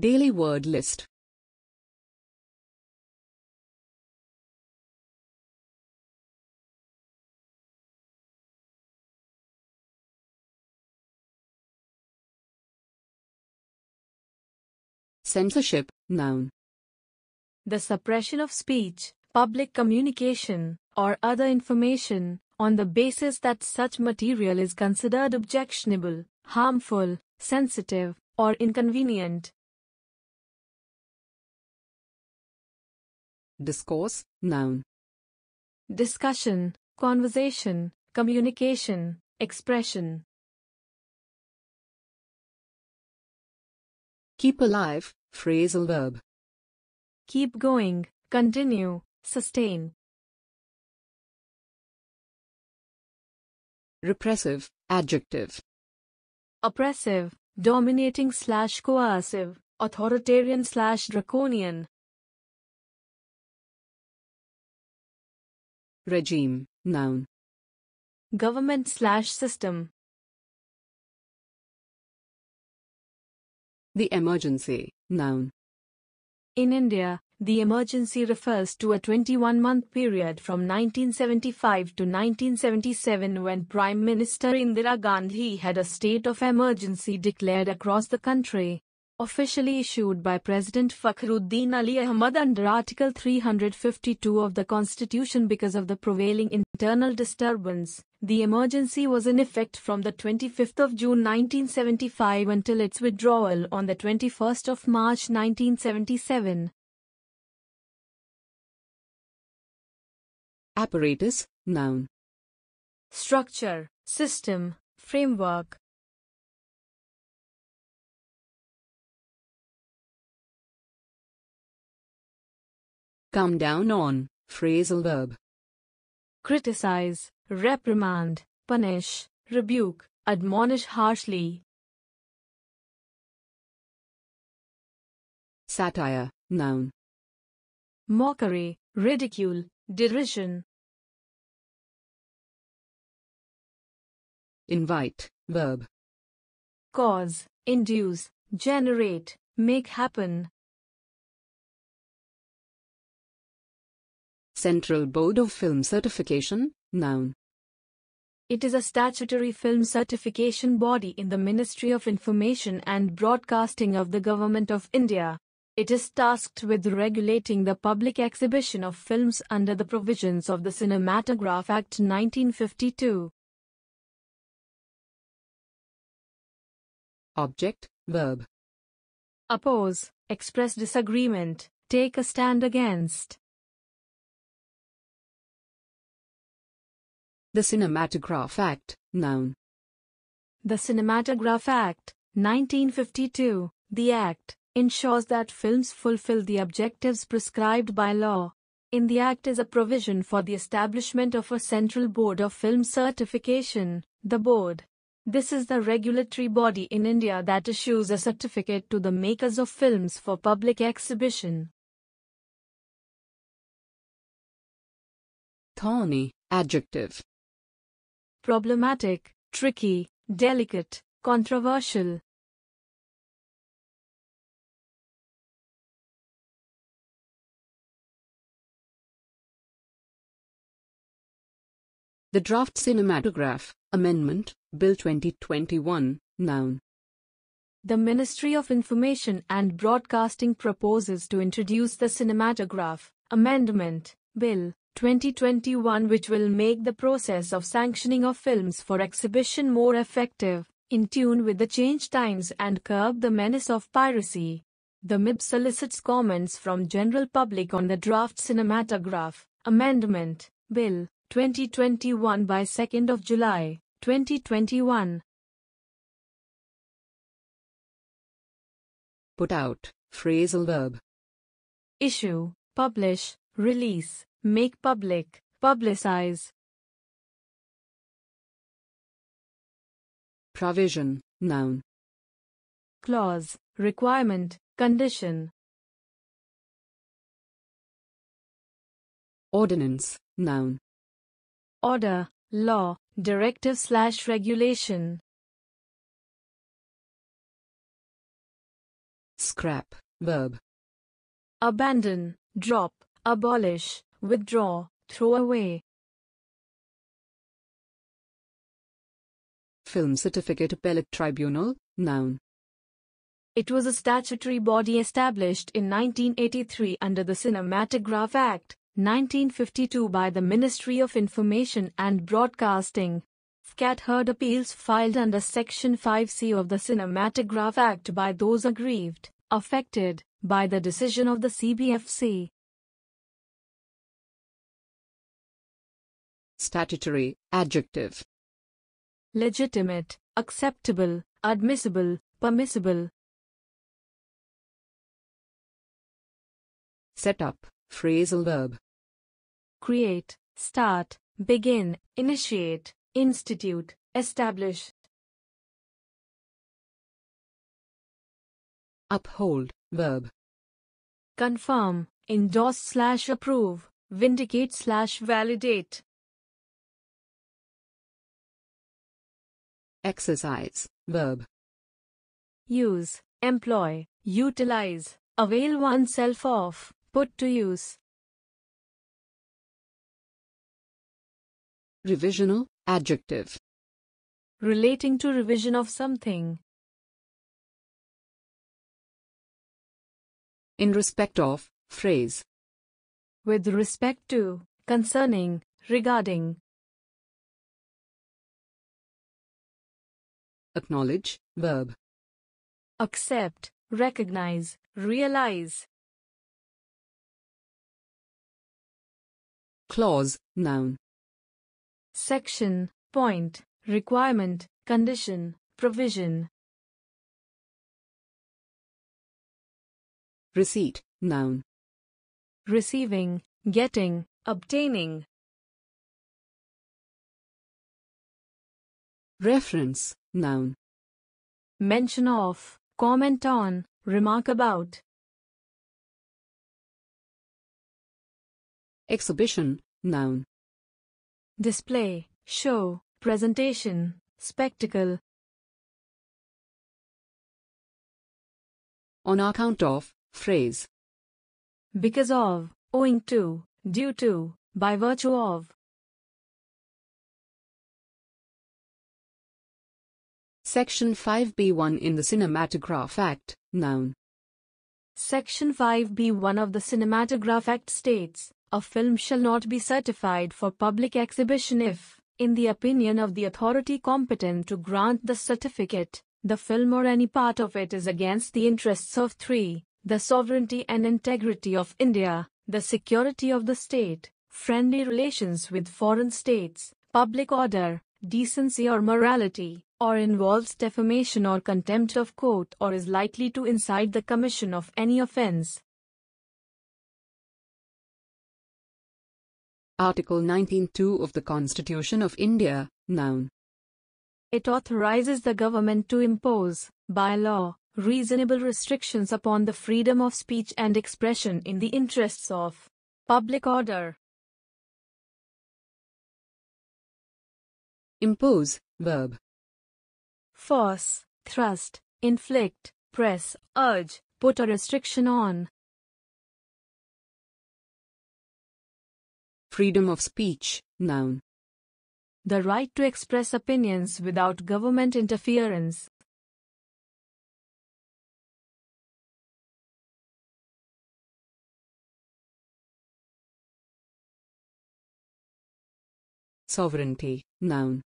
Daily word list. Censorship, noun. The suppression of speech, public communication, or other information, on the basis that such material is considered objectionable, harmful, sensitive, or inconvenient. Discourse, noun. Discussion, conversation, communication, expression. Keep alive, phrasal verb. Keep going, continue, sustain. Repressive, adjective. Oppressive, dominating/coercive, authoritarian/draconian. Regime, noun. Government/system. The emergency, noun. In India, the emergency refers to a 21-month period from 1975 to 1977 when Prime Minister Indira Gandhi had a state of emergency declared across the country. Officially issued by President Fakhruddin Ali Ahmad under Article 352 of the Constitution because of the prevailing internal disturbance, the emergency was in effect from the 25th of June 1975 until its withdrawal on the 21st of March 1977. Apparatus, noun. Structure, system, framework. Come down on, phrasal verb. Criticize, reprimand, punish, rebuke, admonish harshly. Satire, noun. Mockery, ridicule, derision. Invite, verb. Cause, induce, generate, make happen. Central Board of Film Certification, noun. It is a statutory film certification body in the Ministry of Information and Broadcasting of the Government of India. It is tasked with regulating the public exhibition of films under the provisions of the Cinematograph Act 1952. Object, verb. Oppose, express disagreement, take a stand against. The Cinematograph Act, noun. The Cinematograph Act, 1952, the Act, ensures that films fulfill the objectives prescribed by law. In the Act is a provision for the establishment of a Central Board of Film Certification, the Board. This is the regulatory body in India that issues a certificate to the makers of films for public exhibition. Thorny, adjective. Problematic, tricky, delicate, controversial. The Draft Cinematograph Amendment, Bill 2021, noun. The Ministry of Information and Broadcasting proposes to introduce the Cinematograph Amendment, Bill 2021, which will make the process of sanctioning of films for exhibition more effective, in tune with the changed times and curb the menace of piracy. The MIB solicits comments from general public on the Draft Cinematograph Amendment, Bill 2021 by 2nd of July, 2021. Put out, phrasal verb. Issue, publish, release, make public, publicize. Provision, noun. Clause, requirement, condition. Ordinance, noun. Order, law, directive/regulation. Scrap, verb. Abandon, drop, abolish, withdraw, throw away. Film Certificate Appellate Tribunal, noun. It was a statutory body established in 1983 under the Cinematograph Act, 1952 by the Ministry of Information and Broadcasting. FCAT heard appeals filed under Section 5C of the Cinematograph Act by those aggrieved, affected, by the decision of the CBFC. Statutory, adjective. Legitimate, acceptable, admissible, permissible. Set up, phrasal verb. Create, start, begin, initiate, institute, establish. Uphold, verb. Confirm, endorse/approve, vindicate/validate. Exercise, verb. Use, employ, utilize, avail oneself of, put to use. Revisional, adjective. Relating to revision of something. In respect of, phrase. With respect to, concerning, regarding. Acknowledge, verb. Accept, recognize, realize. Clause, noun. Section, point, requirement, condition, provision. Receipt, noun. Receiving, getting, obtaining. Reference, noun. Mention of, comment on, remark about. Exhibition, noun. Display, show, presentation, spectacle. On account of, phrase. Because of, owing to, due to, by virtue of. Section 5B1 in the Cinematograph Act, noun. Section 5B1 of the Cinematograph Act states, a film shall not be certified for public exhibition if, in the opinion of the authority competent to grant the certificate, the film or any part of it is against the interests of 3. The sovereignty and integrity of India, the security of the state, friendly relations with foreign states, public order, decency or morality, or involves defamation or contempt of court or is likely to incite the commission of any offence. Article 19(2) of the Constitution of India, noun. It authorizes the government to impose, by law, reasonable restrictions upon the freedom of speech and expression in the interests of public order. Impose, verb. Force, thrust, inflict, press, urge, put a restriction on. Freedom of speech, noun. The right to express opinions without government interference. Sovereignty, noun.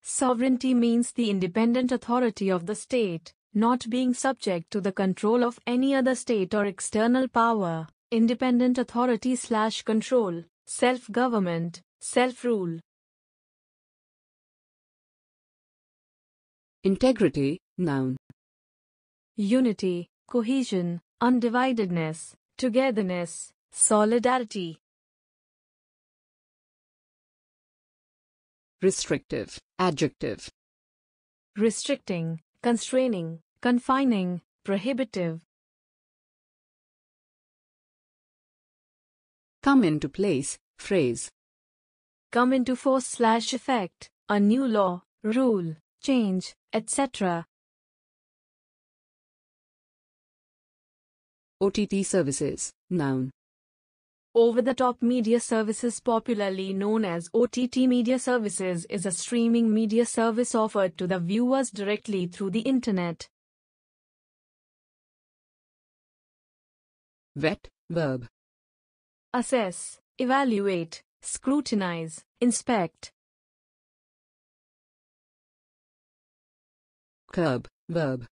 Sovereignty means the independent authority of the state, not being subject to the control of any other state or external power, independent authority/control, self-government, self-rule. Integrity, noun. Unity, cohesion, undividedness, togetherness, solidarity. Restrictive, adjective. Restricting, constraining, confining, prohibitive. Come into place, phrase. Come into force/effect, a new law, rule, change, etc. OTT services, noun. Over-the-top media services, popularly known as OTT media services, is a streaming media service offered to the viewers directly through the internet. Vet, verb. Assess, evaluate, scrutinize, inspect. Curb, verb.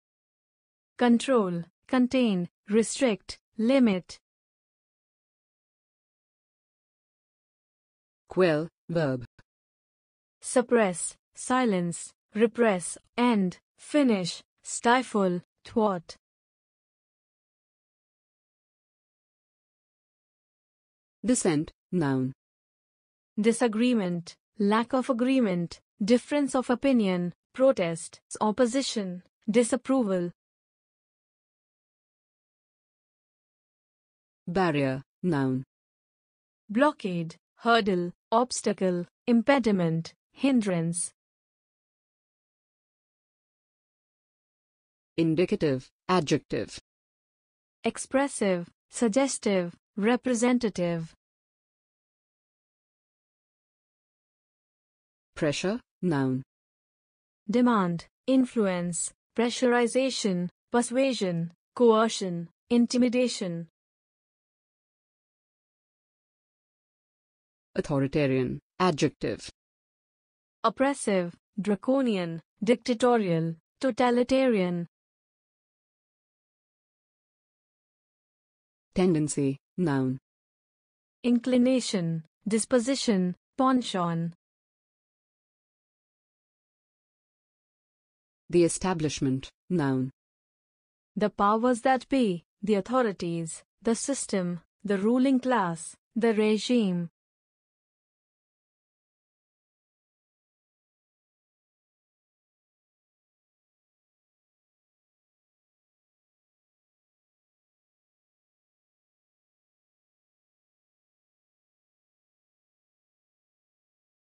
Control, contain, restrict, limit. Quell, verb. Suppress, silence, repress, end, finish, stifle, thwart. Dissent, noun. Disagreement, lack of agreement, difference of opinion, protest, opposition, disapproval. Barrier, noun. Blockade, hurdle, obstacle, impediment, hindrance. Indicative, adjective. Expressive, suggestive, representative. Pressure, noun. Demand, influence, pressurization, persuasion, coercion, intimidation. Authoritarian, adjective. Oppressive, draconian, dictatorial, totalitarian. Tendency, noun. Inclination, disposition, penchant. The establishment, noun. The powers that be, the authorities, the system, the ruling class, the regime.